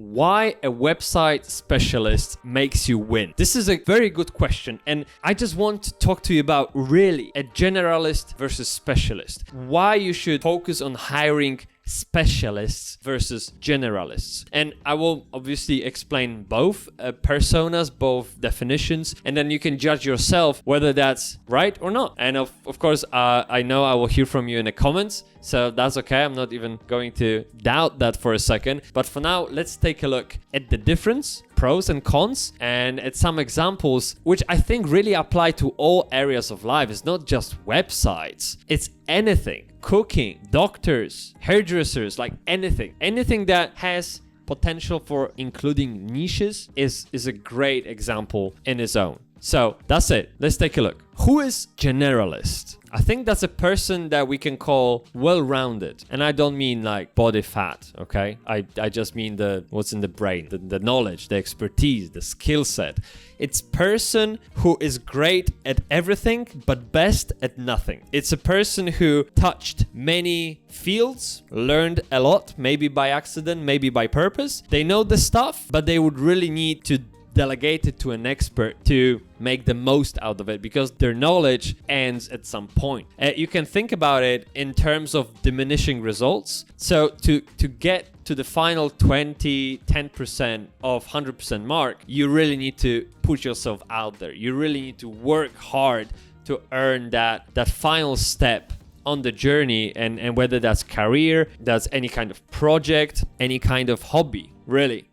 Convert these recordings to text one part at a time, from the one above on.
why a website specialist makes you win. This is a very good question, and I just want to talk to you about really a generalist versus specialist. Why you should focus on hiring specialists versus generalists. And I will obviously explain both personas, both definitions, and then you can judge yourself whether that's right or not. And of course, I know I will hear from you in the comments, so that's okay. I'm not even going to doubt that for a second. But for now, let's take a look at the difference, pros and cons, and at some examples, which I think really apply to all areas of life. It's not just websites, it's anything. Cooking, doctors, hairdressers, like anything that has potential for including niches is a great example in its own. So that's it. Let's take a look. Who is generalist? I think that's a person that we can call well-rounded. And I don't mean like body fat, okay? I just mean what's in the brain, the knowledge, the expertise, the skill set. It's person who is great at everything, but best at nothing. It's a person who touched many fields, learned a lot, maybe by accident, maybe by purpose. They know the stuff, but they would really need to delegate it to an expert to make the most out of it, because their knowledge ends at some point. You can think about it in terms of diminishing results. So to get to the final 10% of 100% mark, you really need to put yourself out there. You really need to work hard to earn that final step on the journey, and whether that's career, that's any kind of project, any kind of hobby, really.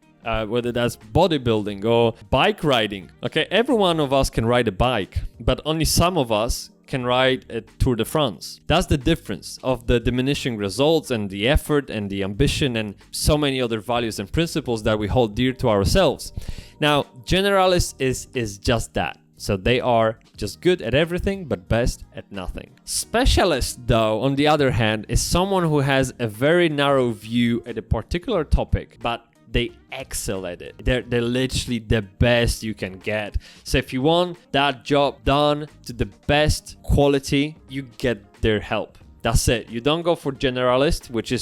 Whether that's bodybuilding or bike riding. Okay, every one of us can ride a bike, but only some of us can ride a Tour de France. That's the difference of the diminishing results and the effort and the ambition and so many other values and principles that we hold dear to ourselves. Now, generalist is just that. So they are just good at everything, but best at nothing. Specialist, though, on the other hand, is someone who has a very narrow view at a particular topic, but they excel at it. They're literally the best you can get. So if you want that job done to the best quality, you get their help. That's it. You don't go for generalist, which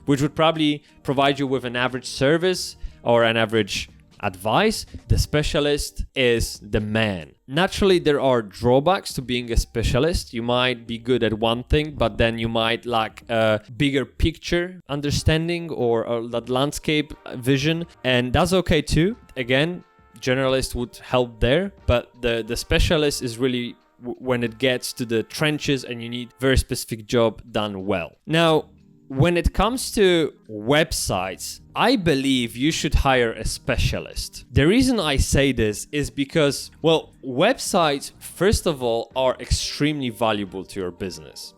would probably provide you with an average service or an average advice. The specialist is the man. Naturally, there are drawbacks to being a specialist. You might be good at one thing, but then you might lack a bigger picture understanding or that landscape vision, and that's okay too. Again, generalist would help there, but the specialist is really when it gets to the trenches and you need very specific job done well. Now, when it comes to websites, I believe you should hire a specialist. The reason I say this is because, well, websites, first of all, are extremely valuable to your business.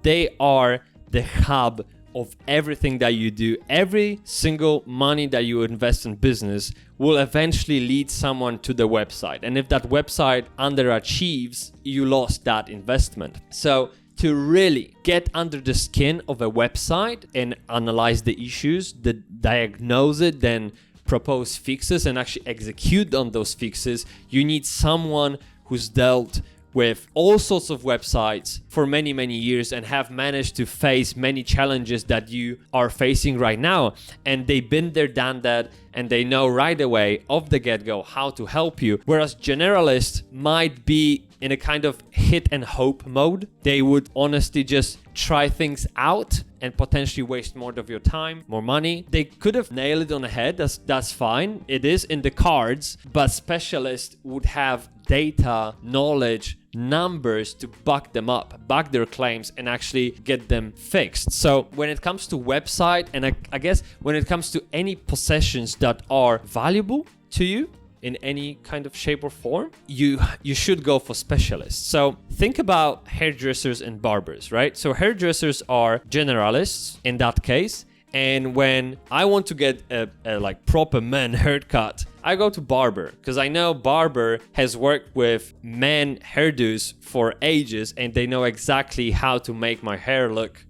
They are the hub of everything that you do. Every single money that you invest in business will eventually lead someone to the website. And if that website underachieves, you lost that investment. So to really get under the skin of a website and analyze the issues, diagnose it, then propose fixes and actually execute on those fixes, you need someone who's dealt with all sorts of websites for many, many years and have managed to face many challenges that you are facing right now. And they've been there, done that, and they know right away off the get-go how to help you. Whereas generalists might be in a kind of hit and hope mode. They would honestly just try things out and potentially waste more of your time, more money. They could have nailed it on the head. That's fine. It is in the cards, but specialists would have data, knowledge, numbers to back them up, back their claims, and actually get them fixed. So when it comes to website, and I guess when it comes to any possessions that are valuable to you in any kind of shape or form, you should go for specialists. So think about hairdressers and barbers, right? So hairdressers are generalists in that case. And when I want to get a like proper man haircut, I go to barber, because I know barber has worked with men hairdos for ages and they know exactly how to make my hair look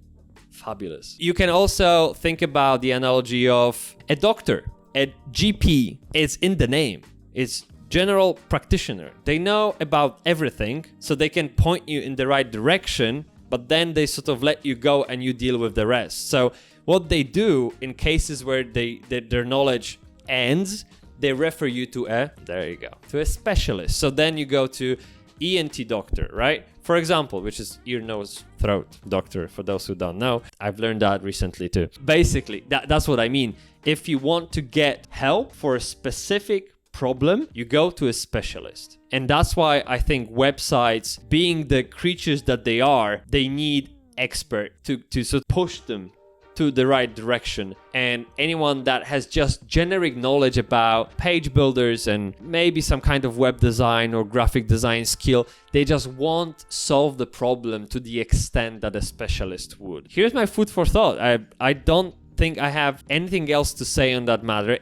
fabulous. You can also think about the analogy of a doctor. A GP is in the name. It's general practitioner. They know about everything, so they can point you in the right direction, but then they sort of let you go and you deal with the rest. So what they do in cases where their knowledge and they refer you to a specialist. So then you go to ENT doctor, right? For example, which is ear, nose, throat doctor, for those who don't know. I've learned that recently too. Basically, that's what I mean. If you want to get help for a specific problem, you go to a specialist. And that's why I think websites, being the creatures that they are, they need expert to sort of push them to the right direction. And anyone that has just generic knowledge about page builders and maybe some kind of web design or graphic design skill, they just won't solve the problem to the extent that a specialist would. Here's my food for thought. I don't think I have anything else to say on that matter.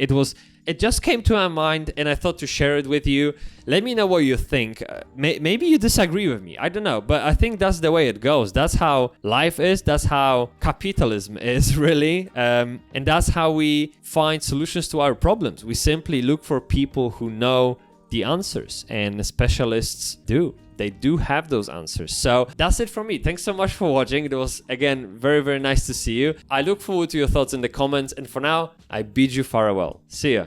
It just came to my mind and I thought to share it with you. Let me know what you think. Maybe you disagree with me. I don't know. But I think that's the way it goes. That's how life is. That's how capitalism is, really. And that's how we find solutions to our problems. We simply look for people who know the answers. And specialists do. They do have those answers. So that's it from me. Thanks so much for watching. It was, again, very, very nice to see you. I look forward to your thoughts in the comments. And for now, I bid you farewell. See ya.